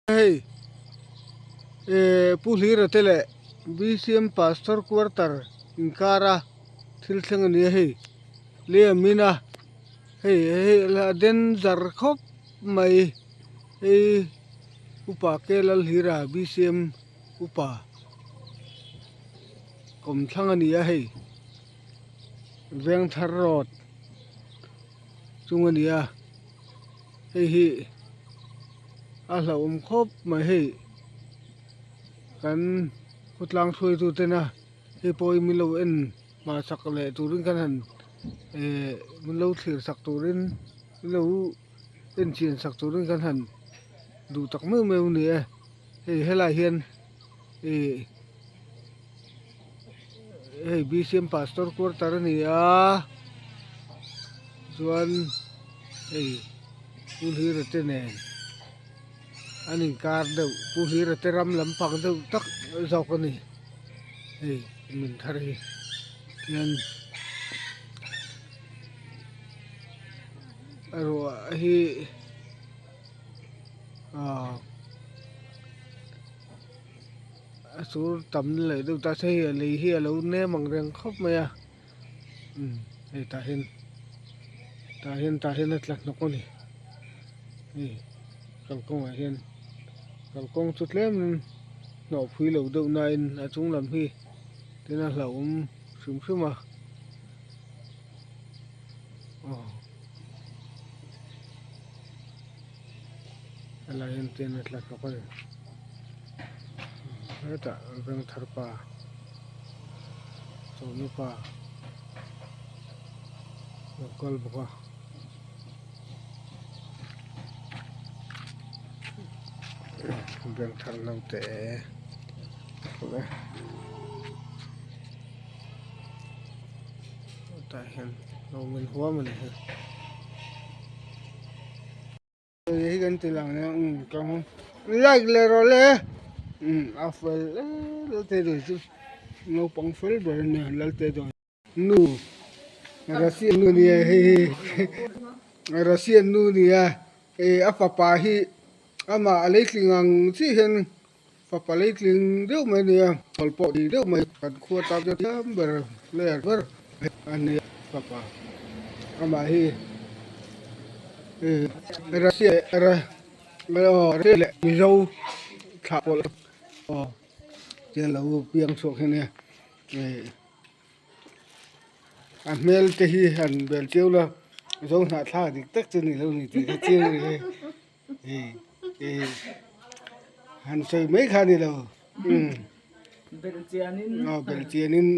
Hey, puhlir tele BCM pastor quarter inkara thilthang ni hey le mina hey la den zar khop mai hey upa kelal hira BCM upa kom thang ani a hey veng thar rot chung ani a hey hi a la khop mai hey kan kutlang thui tu tena he poi mi lo en ma sak le turin kan han min lo thlir sak turin lo en chien sak turin kan han du tak meu meu ni he hela hian e hey BCM pastor quarter ni a chuan hey pul hi rete ne anin kar deuh pul hi rete ram lam phang deuh tak zok ani hey min thar hi hian aro hi sur tầm lại đâu ta thấy lấy hi lâu nè bằng răng khóc mày à đây ta hiền là nó con này cầm công ở hiền cầm công chút lém nọ phi lâu đâu này à chúng làm hi thế là lâu sướng sướng mà là hiền tiền là nó con này đấy ta răng thar pa sonu pa lokal buka răng thar nang te đấy ta hiền lâu mình hóa mình ấy gần từ làng này không lại rồi afel lalte do tu no pang fel ber ne lalte do nu Russian nu ni he Russian nu ni apapa hi ama aleiklingang chi hen papa leikling deu mai ni polpo di deu mai kan khua ta jo ber le ber ani papa ama hi Russia ra le mi zo thả bộ tiền là biếng xuống thế này ăn mel thì ăn bèn chiêu là giống hạt thả thì tất chân này lâu này thì cái chiêu này thì ăn chơi mấy khăn này đâu bèn chiên nín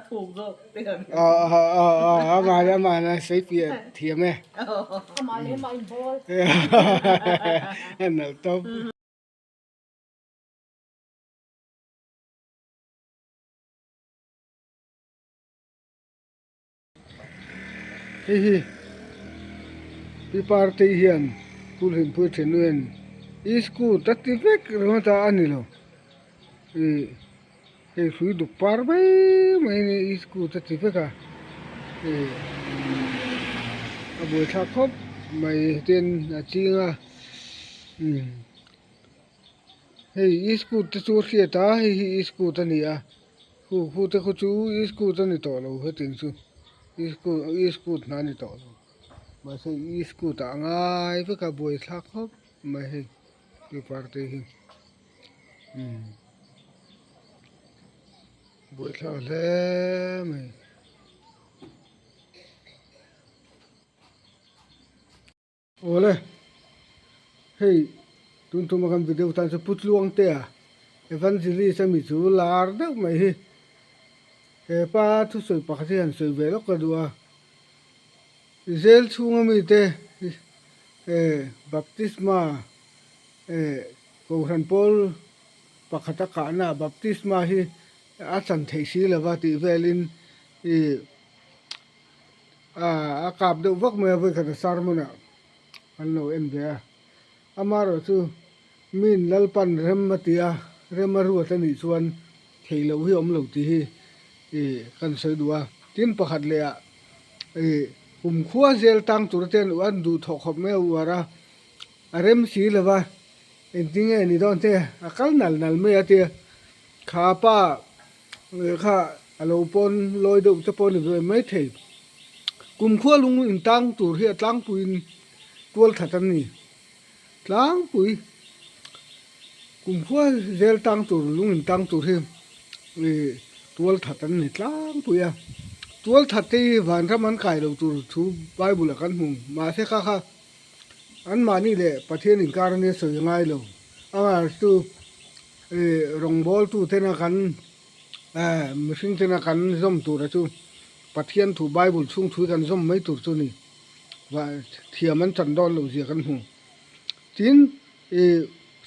thuộc rồi mà nó xây phía thiềm này mà lấy mày bôi ăn nào tốt hi pi parte hian pul hin pu thenuen isku tati vek rota anilo he sui du par bai mai ni isku tati veka aboi tha khop mai ten a chinga he isku te chu khia ta hi isku ta ni a hu te khu chu isku ta ni to lo he ting chu isku na ni to mà sẽ isku ta ngai với cả buổi thác hop mà hình cái party hình buổi thác lẽ mày ôi hey tụi mà làm video tan sẽ put luang te à evangelist sẽ mi chú lar đó mày hi pa thu soi pa khasi han soi ve lok ka duwa zel chunga mi te baptisma ko han pol pakhata ka na baptisma hi a chan thei si lawa ti velin a kap de vak me ve ka sarmona an lo en ve amaro chu min lalpan rem matia remaru atani chuan theilo hi om lo ti hi kan soi duwa tin pakhat le a khua zel tang tur ten wan du tho khop me wara arem si lawa จริงไอ้นี่ตอนเตะกัลนัลไม่อะเตะขาป้าข้าอารมณ์ปนลอยดุจะปนเลยไม่เทกุมขั้วลุงอินตังตูเฮียตังปุยตัวถัดนี่ตังปุยกุมขั้วเจลตังตูลุงอินตังตูเฮียตัวถัดนี่ตังปุยอะตัวถัดที่วันถ้ามันไก่เราตูทูไบเบิลกันหุงมาเสกค่ะอันมานี่แหละประเทศอินการเนี่ยสวยง่ายเลยตูรองบอลตูเทนักันมิสิงเทนักันจอมตูระจูประเทศทูไบเบิลช่วงทุยกันจอมไม่ตูจูนี่ว่าเทียมันจันดอนเราเสียกันหุงจิน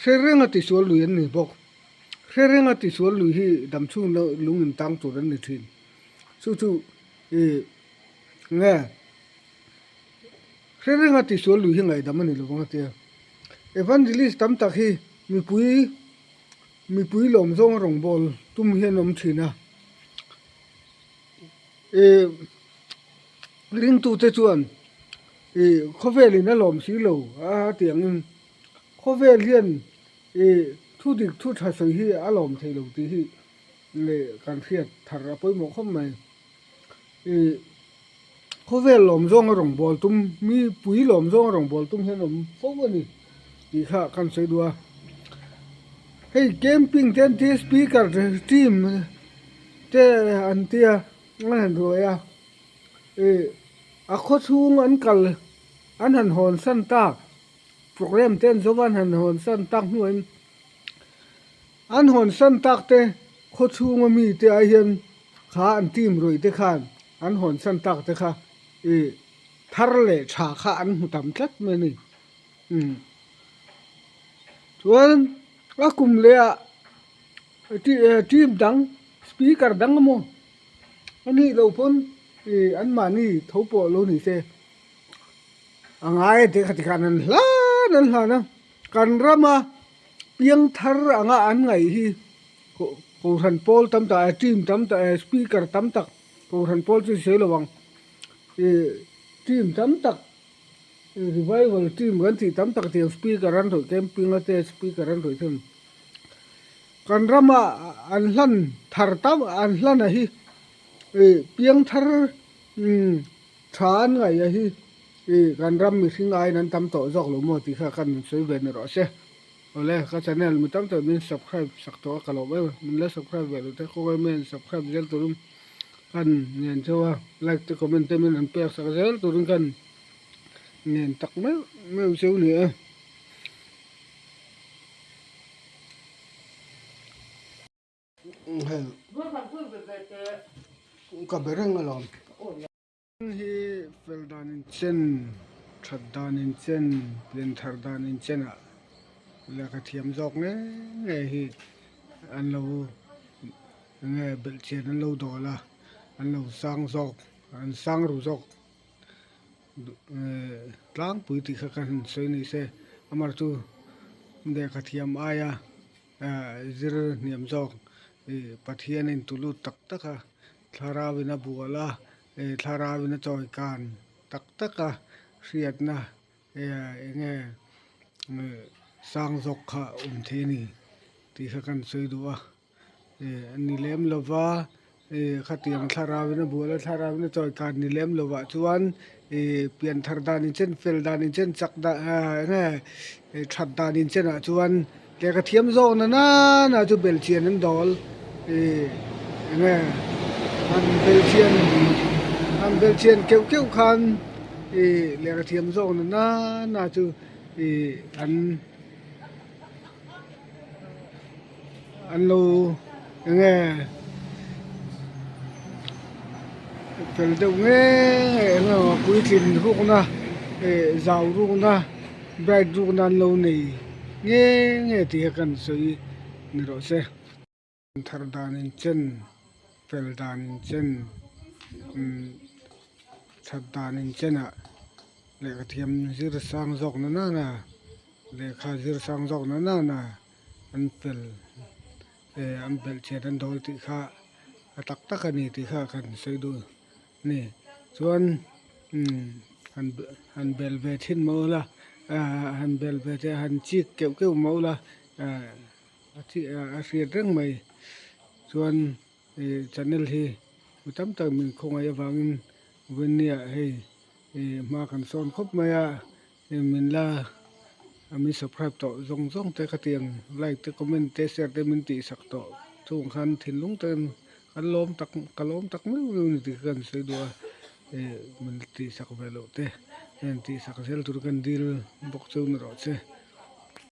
เรื่องอติสวนลุยนี่บอกเรื่องอติสวนลุยที่ดำช่วงลุงอินตังตูรันนี่ทินสู้เนี่ยเรื่องอติสวนลุยที่ไงดำมันนี่ลูกว่าเตียวันที่ลิสตั้มตักฮีมีปุยหลอมซ่งรองบอลตุ้มเฮียนอมทีนะลิงตูเตจวนข้อเวลินะหลอมสีเหลวเตียงข้อเวเลียนทุดิกทุทัศน์ฮีอารมณ์เทลตีฮีเลยการเครียดทาราปุยหมกเข้ามาข้อเวหลอมซ่งรองบอลตุ้มมีปุยหลอมซ่งรองบอลตุ้มเฮียนอมฟงวันนี้ดีค่ะกันใส่ดัวให้เกมปิ้งเทนที่สปีกเกอร์ทีมเจ้อันเตียนั่นด้วยโคชูงอันกัลอันหันหอนสันตากโปรแกรมเต้นสวรรค์หันหอนสันตากหน่วยอันหอนสันตากเตโคชูงมีเตไอเห็นขาอันทีมรวยเตขานอันหอนสันตากเตค่ะทาร์เลชาขาอันหุตำทัดมันนี่ส่วนกุมเลียทีมดังสปีกเกอร์ดังมั้งอันนี้เราพ้นอันมานี่ทบโลนี่เซอังไงเด็กที่กันนั่นนะกันรามาเพียงทาร์อังอันไงที่กูทันโพลตั้มตาทีมตั้มตาสปีกเกอร์ตั้มตักกูทันโพลที่เสียระวังทีมตั้มตักรีไวเวลทีมกันที่ตั้มตักที่สปีกเกอร์รันถอยเกมปิ้งแล้วที่สปีกเกอร์รันถอยถึงกันรามาอันลันทาร์ตั้มอันลันอะไรเพียงทาร์ชานไงที่การรำมีสิ่งไอ้นั้นทำต่อจากหลุมที่ข้ากันสวยเวนรอเช่เอาเลยก็จะเนี่ยมันตั้งแต่มี subscribe สักตัวกันหรอกไหมมันแล้ว subscribe ไปแล้วแต่เขาไม่ subscribe เจอตัวนึงกันเนี่ยเจ้าว่า like ตัว comment มันอันเปียกสักเจอตัวนึงกันเนี่ยตักไม่เชื่อเนี่ยเฮ้ย Gue kan gue bebek. ก็เป็นเรื่องอะไรฮีเฟลดานินเชนชัดดานินเชนเลนทาร์ดานินเชนอะแล้วก็เทียมจอกเนี่ยไงฮีอันเราไงเบลเชนอันเราดอละอันเราสร้างจอกอันสร้างรูจอกล้างปุ๋ยที่ข้ากันสวยนี่เสอามาตูเด็กเทียมอายะจิรเนียมจอกปัทยานินตุลุตักตะค่ะทาราวินาบัวละทาราวินาจอยการตักตะค่ะเสียดนะไงสร้างจอกค่ะเทนี่ที่ข้ากันสวยดูอ่ะอันนี้เล่มลาวาขัดเตียงทาราวินาบัวละทาราวินาจอยการนี่เล่มลาวาชวนเปลี่ยนทาร์ดานินเชนเฟลดานินเชนจักดาไงชัดดานินเชนอ่ะชวนแกก็เทียมโซนนะจูเบลเชียนนั่นดอลไงอันเบลเชียนเกี่ยวคันแกก็เทียมโซนนะจูอันโลไงเฟลเดงไงคุยกินรูกนะจาวรูกนะไบรท์รูกนั่นโลนี่ไงที่กันสวยนี่รู้สึกทาร์ดานินเชนเฟลดานินเชนชัดดานินเชนอะเลกเทียมจิรสังจอกนั่นนะเลขาจิรสังจอกนั่นนะอันเฟลอันเบลเชนันดอลที่ข้าตักกันนี่ที่ข้ากันสวยดูนี่ส่วนอันเบลเวทินมาละ han bel be te han chik keu keu mau la thi ria reng mai chuan channel hi tam tak min khong ai awangin venia hei ma kan son khop mai a min la ami subscribe to zong zong te khatiang like te comment te share te min ti sak to chung khan thin lung ten kan lom tak meu ni ti kan sei do min ti sak velo te en ti sak sel tur kan dil bok chu na ro che